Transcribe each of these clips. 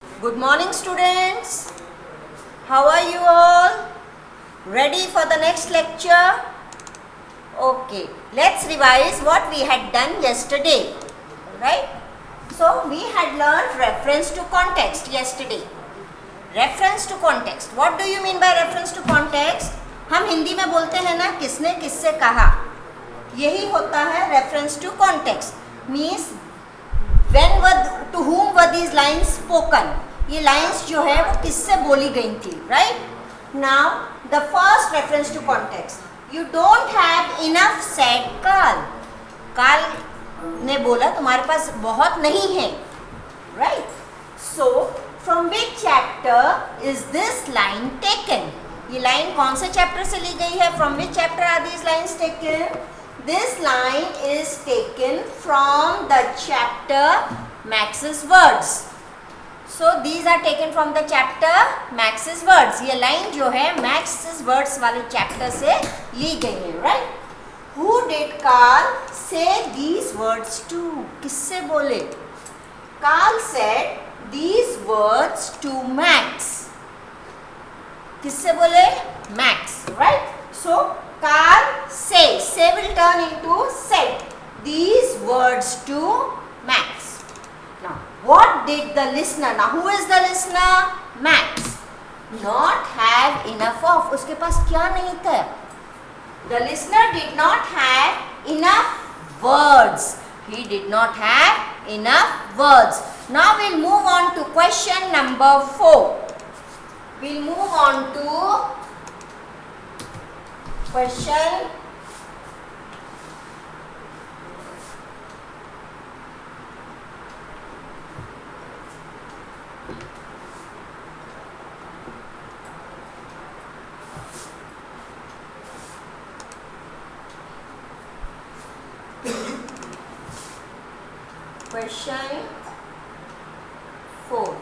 Good morning, students. How are you all? Ready for the next lecture? Okay, let's revise what we had done yesterday. Right? So, we had learned reference to context yesterday. Reference to context. What do you mean by reference to context? हम हिंदी में बोलते हैं ना, किसने किससे कहा, यही होता है reference to context. Means when were, to whom were these lines spoken? ये lines जो है वो किससे बोली गई थी, right? Now the first reference to context. You don't have enough, said Carl. Carl ने बोला तुम्हारे पास बहुत नहीं है, right? So from which chapter is this line taken? ये line कौन से chapter से ली गई है? From which chapter are these lines taken? This line is taken from the chapter Max's words. So these are taken from the chapter Max's words. ये line जो है Max's words वाले chapter से ली गई है, right? Who did Carl say these words to? किससे बोले? Carl said these words to Max. किससे बोले? Max, right? So Carl say will turn into said these words to Max. Now what did the listener, now who is the listener? Max. Not have enough of, उसके पास क्या नहीं था? The listener did not have enough words. He did not have enough words. Now we'll move on to question number 4. We'll move on to question question 4.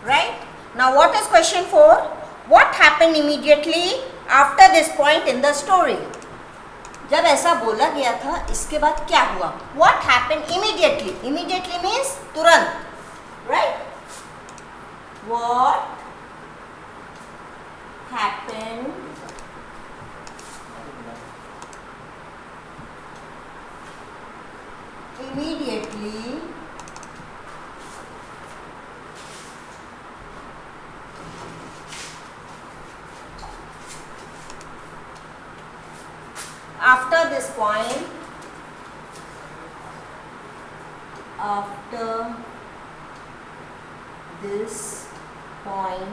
Right? Now what is question 4? What happened immediately after this point in the story? जब ऐसा बोला गया था, इसके बाद क्या हुआ? What happened immediately? Immediately means तुरंत, right? What happened immediately after this point, after this point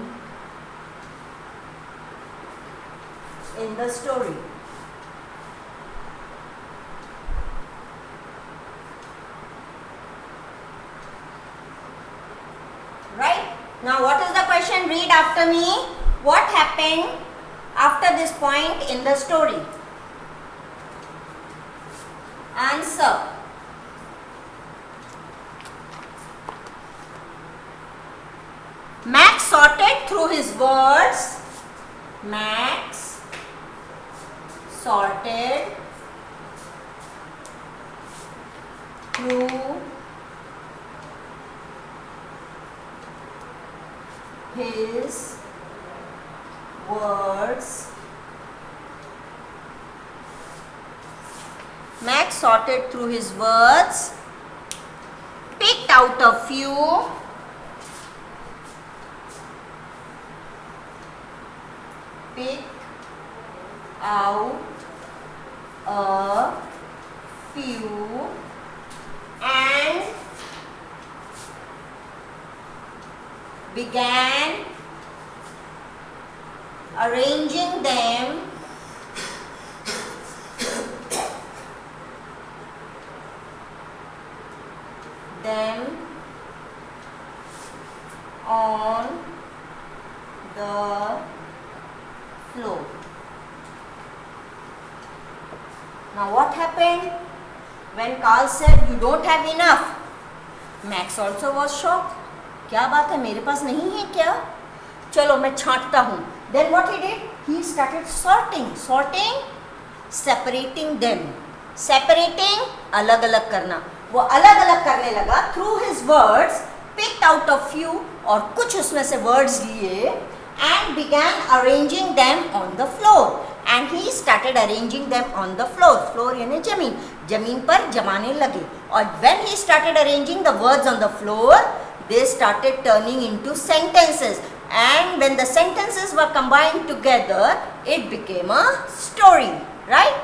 in the story? Right? Now what is the question? Read after me. What happened after this point in the story? Answer. Max sorted through his words. Max sorted through his words. Max sorted through his words, picked out a few, picked out a few, and began arranging them on the floor. Now what happened when Carl said you don't have enough? Max also was shocked. क्या बात है, मेरे पास नहीं है क्या? चलो मैं छांटता हूँ. Then what he did? He started sorting, separating them. Separating, अलग अलग करना. वो अलग अलग करने लगा. Through his words, picked picked out a few और कुछ उसमें से words लिए and began arranging them on the floor. And he started arranging them on the floor. Floor यानी जमीन, जमीन पर जमाने लगे. और when he started arranging the words on the floor, they started turning into sentences. And when the sentences were combined together, it became a story, right?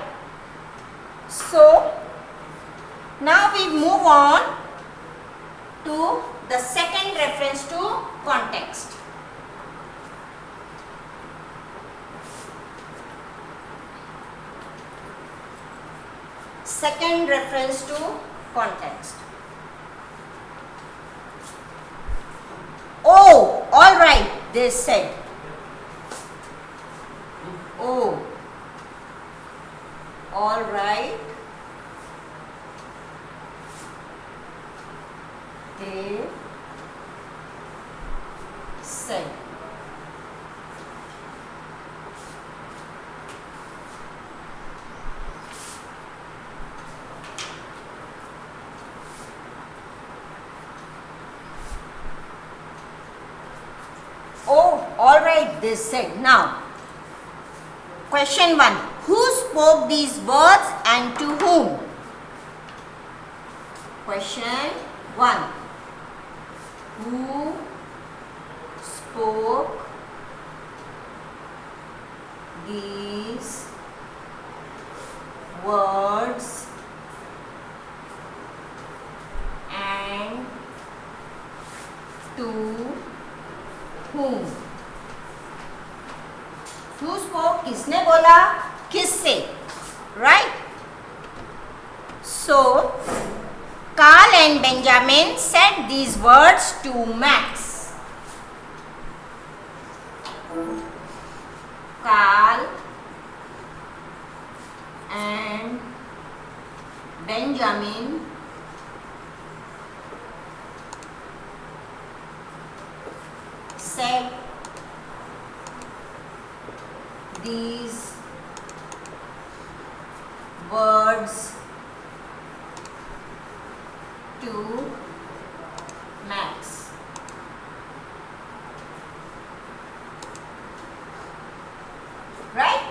So now we move on to the second reference to context. Second reference to context. Oh, all right, they said. Oh, all right, they said. Oh, all right, they said. Now, question 1. Who spoke these words and to whom? Question 1. Who spoke these words and to whom? Who spoke? किसने बोला? किससे? Right? So, Carl and Benjamin said these words to Max. Carl and Benjamin said these words to Max. Right?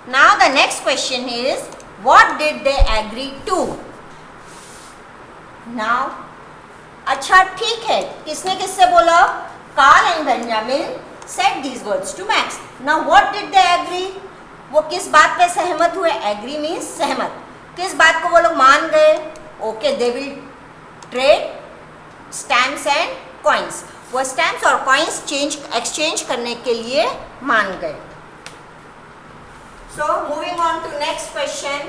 Now the next question is, what did they agree to? Now, अच्छा ठीक है, किसने किससे बोला? Carl and Benjamin said these words to Max. Now what did they agree? वो किस बात पे सहमत हुए? Agree means सहमत. किस बात को वो लोग मान गए? Okay, they will trade stamps and coins. वो stamps और coins exchange करने के लिए मान गए. So moving on to next question.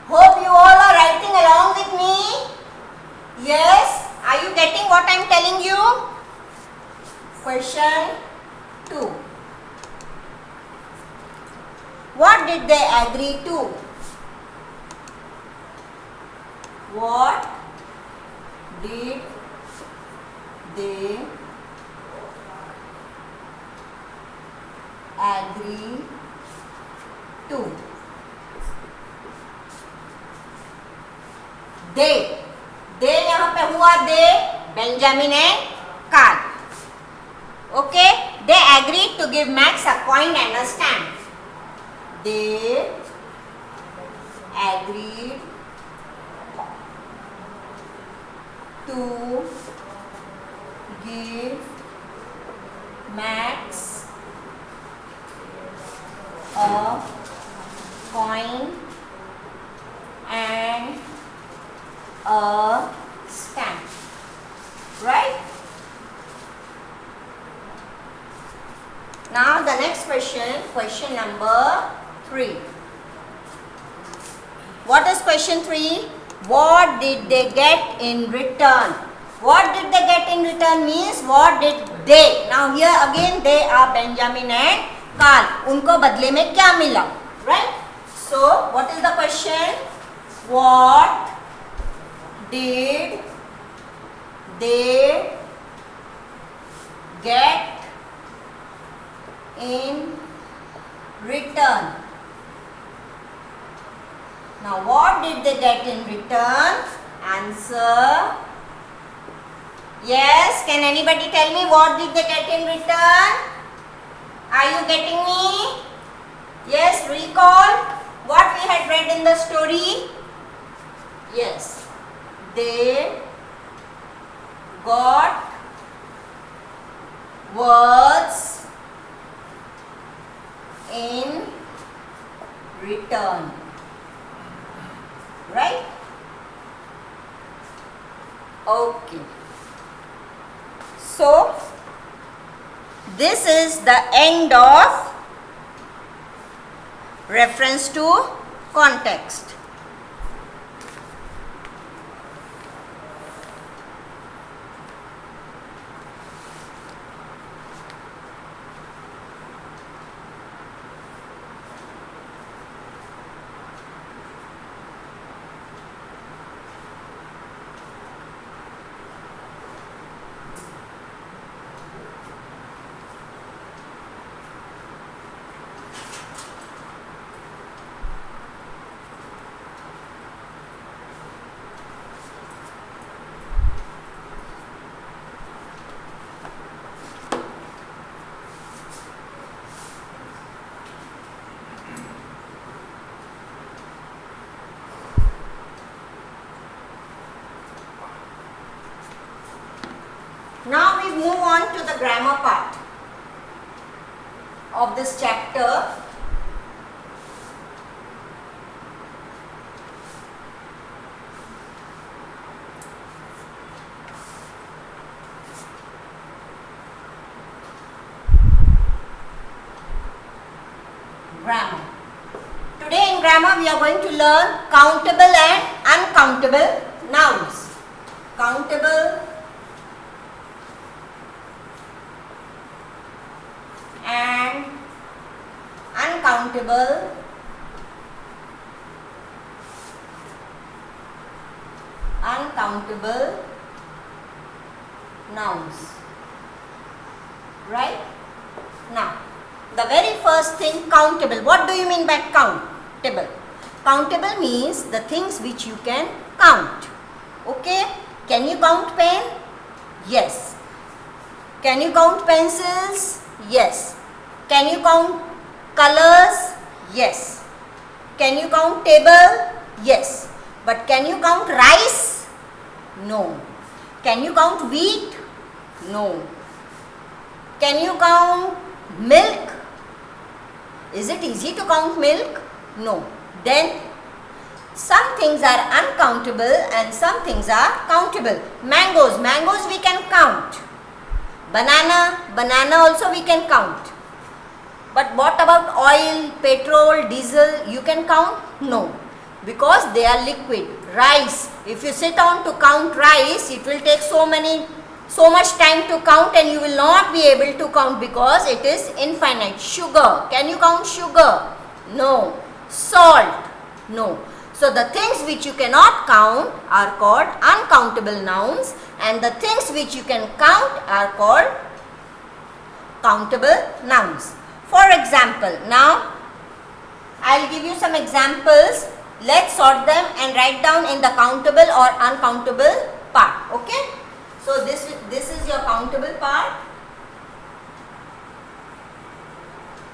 Hope you all are writing along with me. Yes? Are you getting what I am telling you? Question 2. What did they agree to? What did they agree to? दे यहाँ पे हुआ दे Benjamin and Carl. Okay, they agreed to give Max a coin and a stamp. They agreed to give Max a coin and a stamp, right? Now the next question, question number 3. What is question 3? What did they get in return? What did they get in return means what did they. Now here again they are Benjamin and काल, उनको बदले में क्या मिला, right? So what is the question? What did they get in return? Now what did they get in return? Answer. Yes, can anybody tell me what did they get in return? Are you getting me? Yes, recall what we had read in the story. Yes, they got words in return, right? Okay, so this is the end of reference to context. Now we move on to the grammar part of this chapter. Grammar. Today in grammar we are going to learn countable and uncountable nouns. Countable and uncountable nouns, right? Now the very first thing, countable. What do you mean by countable? Countable means the things which you can count. Okay, can you count pen? Yes. Can you count pencils? Yes. Can you count colors? Yes. Can you count table? Yes. But can you count rice? No. Can you count wheat? No. Can you count milk? Is it easy to count milk? No. Then some things are uncountable and some things are countable. Mangoes we can count. Banana also we can count. But what about oil, petrol, diesel? You can count? No, because they are liquid. Rice, if you sit down to count rice, it will take so much time to count and you will not be able to count because it is infinite. Sugar, can you count sugar? No. Salt? No. So the things which you cannot count are called uncountable nouns and the things which you can count are called countable nouns. For example, now I will give you some examples. Let's sort them and write down in the countable or uncountable part. Okay? So this is your countable part.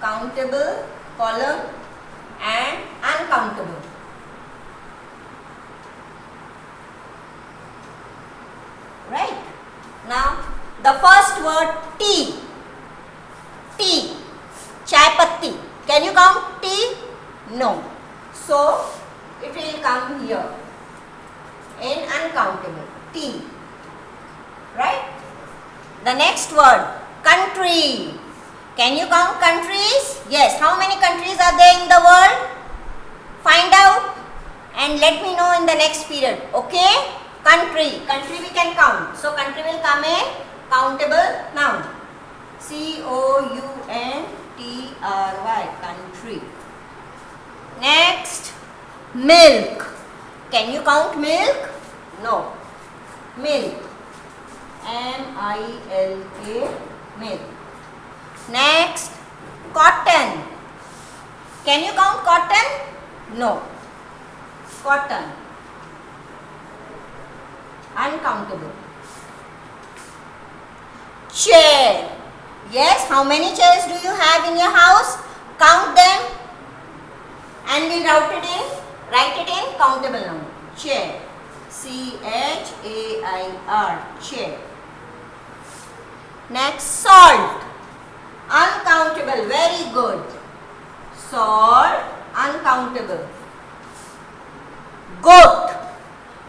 Countable column and uncountable. Right? Now the first word tea. Tea. Chai patti. Can you count tea? No. So it will come here in uncountable. Tea. Right? The next word, country. Can you count countries? Yes. How many countries are there in the world? Find out and let me know in the next period. Okay? Country. Country we can count. So country will come in countable noun. COUNTRY. country. Next, milk. Can you count milk? No. Milk. M-I-L-K, milk. Next, cotton. Can you count cotton? No. Cotton. Uncountable. Chair. Yes, how many chairs do you have in your house? Count them and we'll write it in countable noun. Chair. C-H-A-I-R. Chair. Next, salt. Uncountable. Very good. Salt. Uncountable. Goat.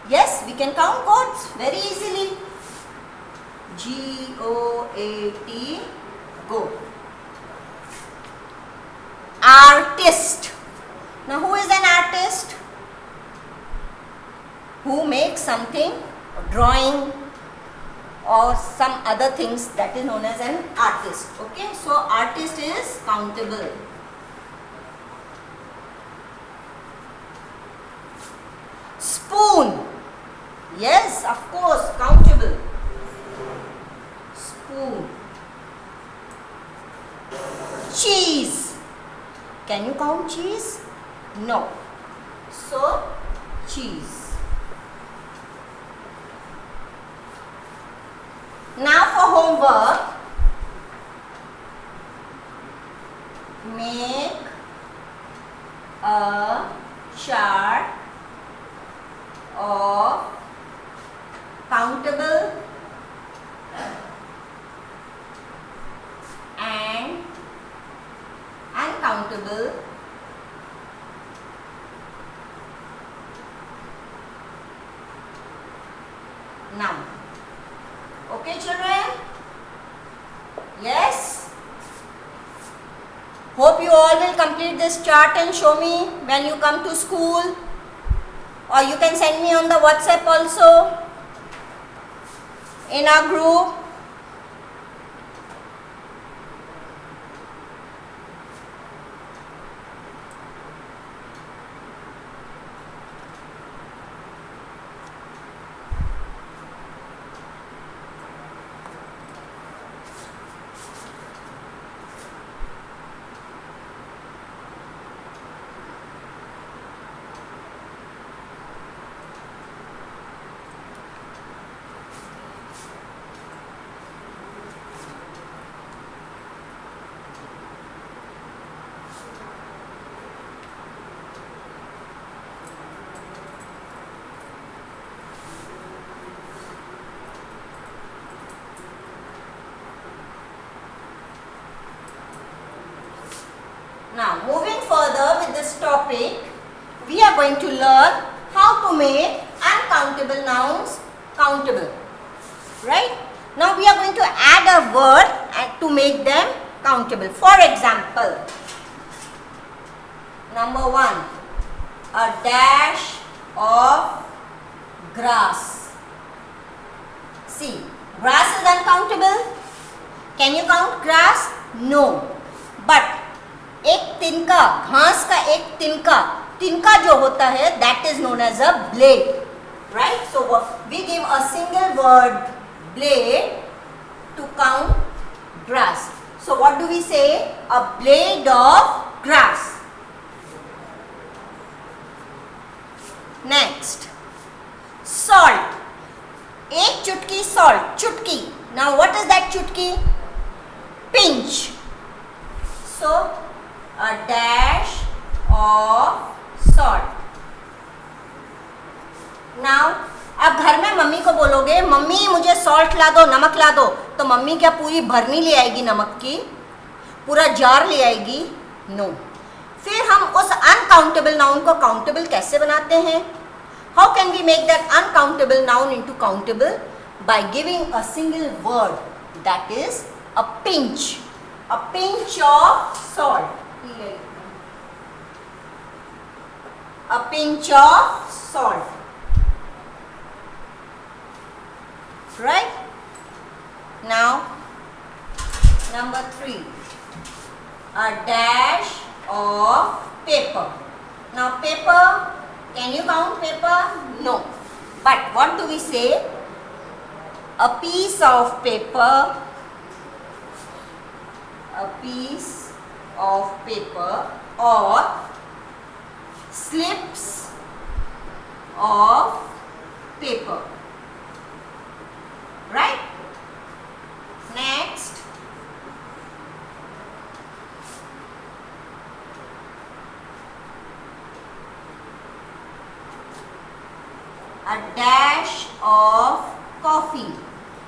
Yes, we can count goats very easily. G-O-A-T. Goat. Artist. Now, who is an artist? Who makes something, drawing or some other things, that is known as an artist. Okay, so artist is countable. Spoon. Yes, of course, countable. Spoon. Cheese. Can you count cheese? No. So, cheese. Now for homework, make a chart of countable and uncountable noun. Okay, children? Yes? Hope you all will complete this chart and show me when you come to school, or you can send me on the WhatsApp also in our group. Now, moving further with this topic, we are going to learn how to make uncountable nouns countable. Right? Now, we are going to add a word to make them countable. For example, number 1, a dash of grass. See, grass is uncountable. Can you count grass? No. But एक तिनका, घास का एक तिनका जो होता है, that is known as a blade, right? So we give a single word blade to count grass. So what do we say? A blade of grass. Next, salt. एक चुटकी salt, चुटकी. Now what is that चुटकी? Pinch. So a dash of salt. Now, अब घर में mummy को बोलोगे, mummy मुझे सॉल्ट ला दो, नमक ला दो, तो मम्मी क्या पूरी भरनी ले आएगी नमक की? पूरा जार ले आएगी? नो. फिर हम उस अनकाउंटेबल नाउन को काउंटेबल कैसे बनाते हैं? How can we make that uncountable noun into countable? By giving a single word, that is a pinch. A pinch of salt. A pinch of salt. Right? Now, number 3. a dash of paper. Now paper, can you count paper? No. But what do we say? A piece of paper, a piece of paper, or slips of paper. Right? Next. A dash of coffee.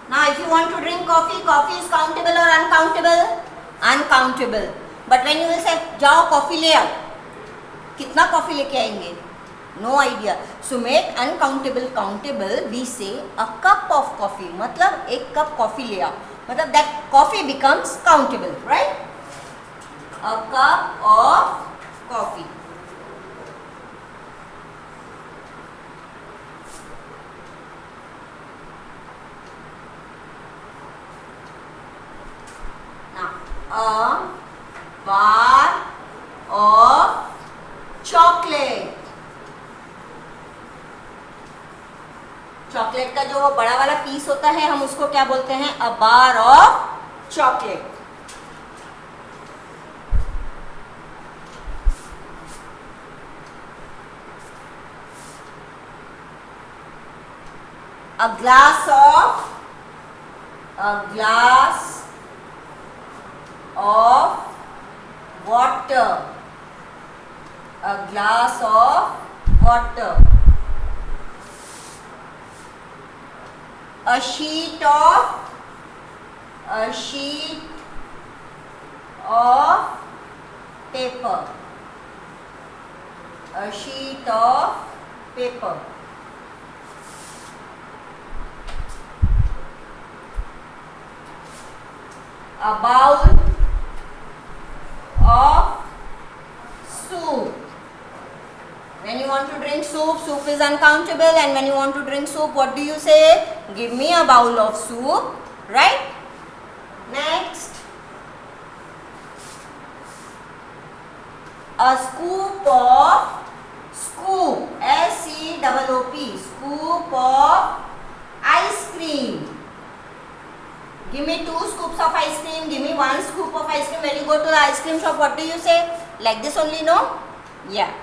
Now if you want to drink coffee, coffee is countable or uncountable? Uncountable. But when you will say, जाओ coffee ले आओ, कितना coffee लेके आएंगे? No idea. So make uncountable countable. We say a cup of coffee. मतलब एक cup coffee ले आओ. मतलब that coffee becomes countable, right? A cup of coffee. A bar of chocolate. Chocolate का जो बड़ा वाला पीस होता है हम उसको क्या बोलते हैं? A bar of chocolate. A glass of water. A glass of water. A sheet of paper. A sheet of paper. A bowl of soup. When you want to drink soup, soup is uncountable, and when you want to drink soup, what do you say? Give me a bowl of soup, right? Next. A scoop of S-C-O-O-P, scoop of ice cream. Give me 2 scoops of ice cream, give me 1 scoop of ice cream. When you go to the ice cream shop, what do you say? Like this only, no? Yeah.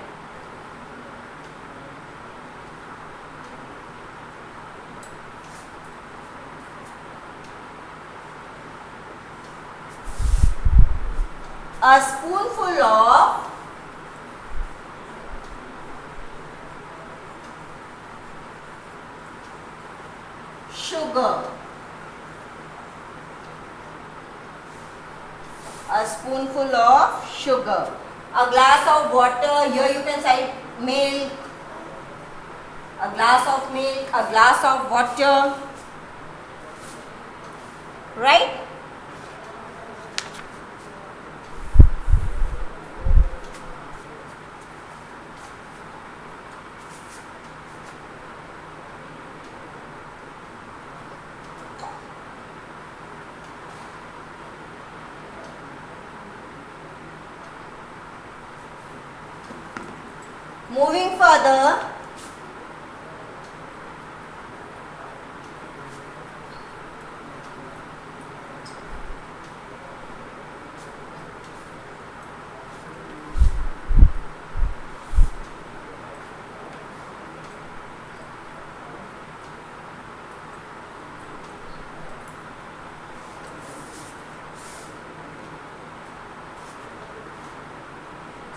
A spoonful of sugar. A spoonful of sugar. A glass of water. Here you can cite milk. A glass of milk. A glass of water. Right? Moving further,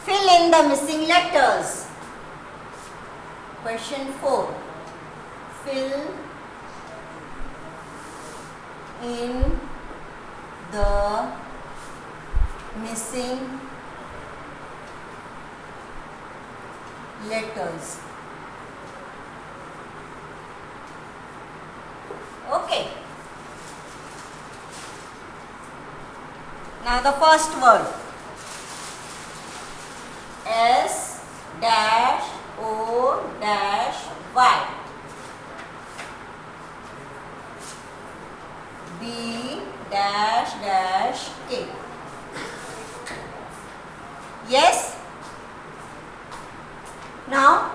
fill in the missing letters. Question 4. Fill in the missing letters. Okay. Now the first word. S dash O dash Y. B dash dash K. Now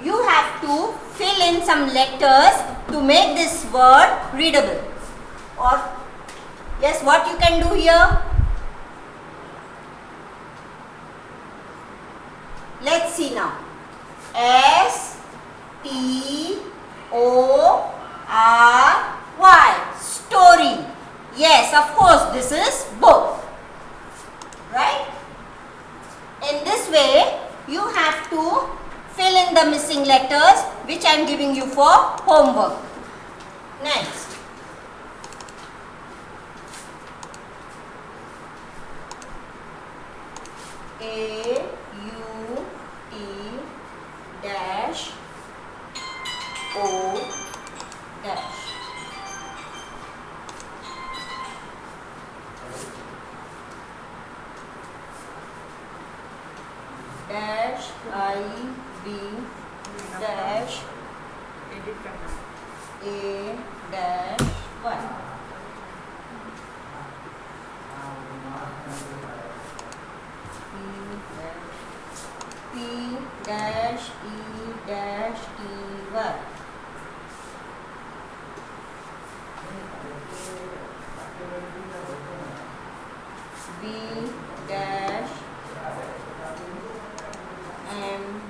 you have to fill in some letters to make this word readable. Or yes, what you can do here? Let's see now. S-T-O-R-Y. Story. Yes, of course, this is book. Right? In this way, you have to fill in the missing letters which I am giving you for homework. Next. A-U-T-O- dash I-B dash A dash Y. P dash E dash E-Y. B dash M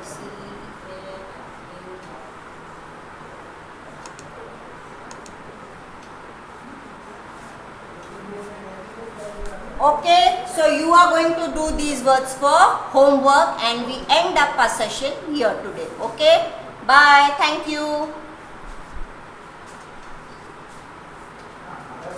C Okay, so you are going to do these words for homework and we end up our session here today. Okay, bye, thank you.